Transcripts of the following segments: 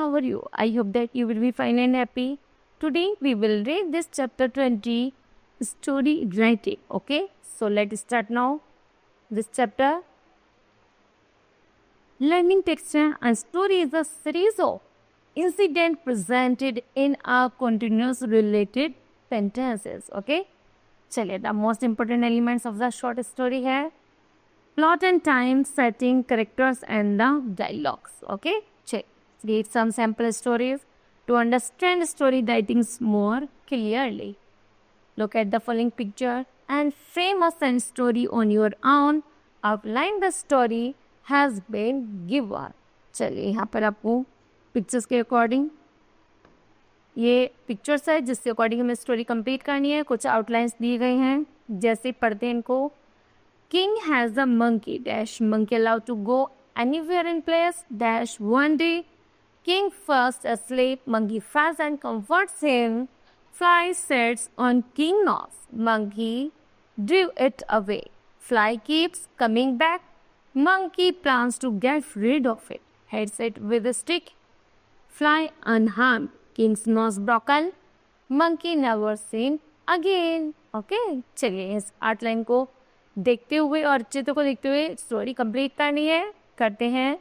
how are you? I hope that you will be fine and happy. Today we will read this chapter 20, story writing. Okay, so let's start now. This chapter, learning texture and story is a series of incidents presented in a continuous related sentences. Okay, चलिए the most important elements of the short story है plot and time, setting, characters and the dialogues. Okay, check. Read some sample stories to understand story writings more clearly. Look at the following picture and frame a sentence story on your own. Outline the story has been given. चलिए यहाँ पर आपको pictures के according ये pictures है जिसके according हमें story complete करनी है. कुछ आउटलाइंस दिए गए हैं, जैसे पढ़ते हैं इनको. King has a monkey dash monkey allowed to go anywhere in place dash one day King fast asleep monkey fast and comforts him. Fly sits on King nose. Monkey drew it away. Fly keeps coming back. Monkey plans to get rid of it. Hits it with a stick. Fly unharmed. King's nose broken. Monkey never seen again. Okay, चलिए इस outline को देखते हुए और चित्र को देखते हुए स्टोरी कंप्लीट करनी है. करते हैं.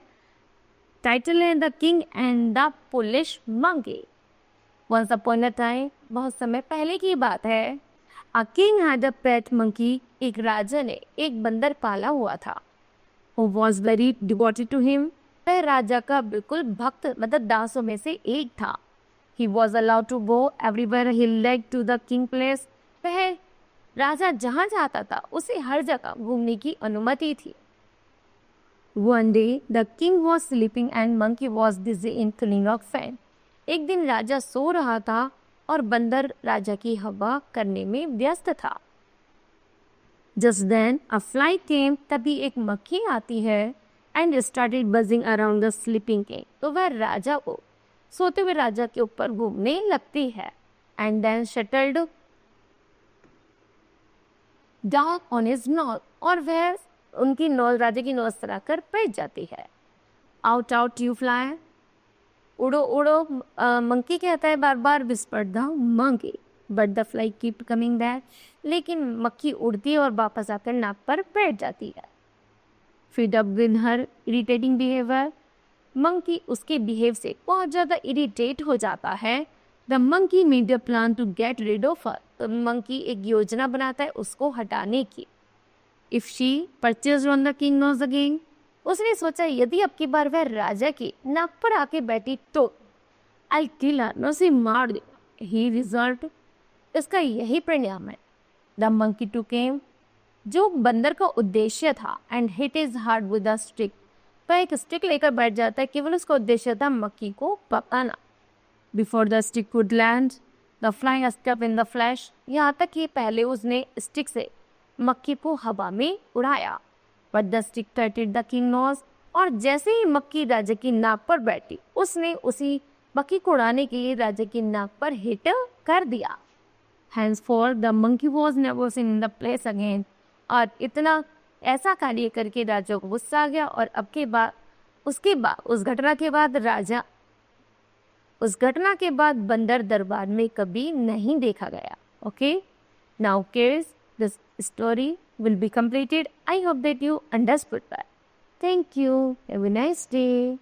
टाइटल है the king and the foolish monkey. Once upon a time, बहुत समय पहले की बात है. A king had a pet monkey. एक राजा ने एक बंदर पाला हुआ था. Who was very devoted to him. वह राजा का बिल्कुल भक्त मतलब दासों में से एक था. He was allowed to go everywhere he like to the king place. वह राजा जहाँ जाता था उसे हर जगह घूमने की अनुमति थी. One day the king was sleeping and monkey was busy in cleaning up fan. एक दिन राजा सो रहा था और बंदर राजा की हवा करने में व्यस्त था. Just then a fly came. तभी एक मक्खी आती है and started buzzing around the sleeping king. तो वह राजा को सोते हुए राजा के ऊपर घूमने लगती है. And then settled down on his nose. और वह उनकी नोज राजा की नोज पर आकर बैठ जाती है. Out out you fly. उड़ो उड़ो मंकी कहता है बार बार. Whisper the monkey but the fly keep coming back. लेकिन मक्खी उड़ती है और वापस आकर नाक पर बैठ जाती है. Fed up with her irritating behaviour. Monkey उसके बिहेव से बहुत ज़्यादा इरिटेट हो जाता है. The monkey made a plan to get rid of her. तो मंकी एक योजना बनाता है उसको हटाने की. If she perches on the king nose again. उसने सोचा यदि अब की बार वह राजा की नाक पर आके बैठी तो आई किल हर. मैं उसे मार दूँ. ही रिजल्ट. इसका यही परिणाम है. द मंकी टू केम. जो बंदर का उद्देश्य था and hit is hard with the stick. वह एक स्टिक लेकर बैठ जाता है. केवल उसका उद्देश्य था मक्खी को पकाना. Before the stick could land the fly step in the flash. यहाँ तक कि पहले उसने स्टिक से मक्खी को हवा में उड़ाया. But the stick touched the king nose. और जैसे ही मक्खी राजा की नाक पर बैठी उसने उसी मक्खी को उड़ाने के लिए राजा की नाक पर हिट कर दिया. Henceforth the monkey was never seen in the place again. और इतना ऐसा कार्य करके राजा को गुस्सा आ गया. और अब के बाद उस घटना के बाद बंदर दरबार में कभी नहीं देखा गया. Okay, now kids, this story will be completed. I hope that you understood that. Thank you. Have a nice day.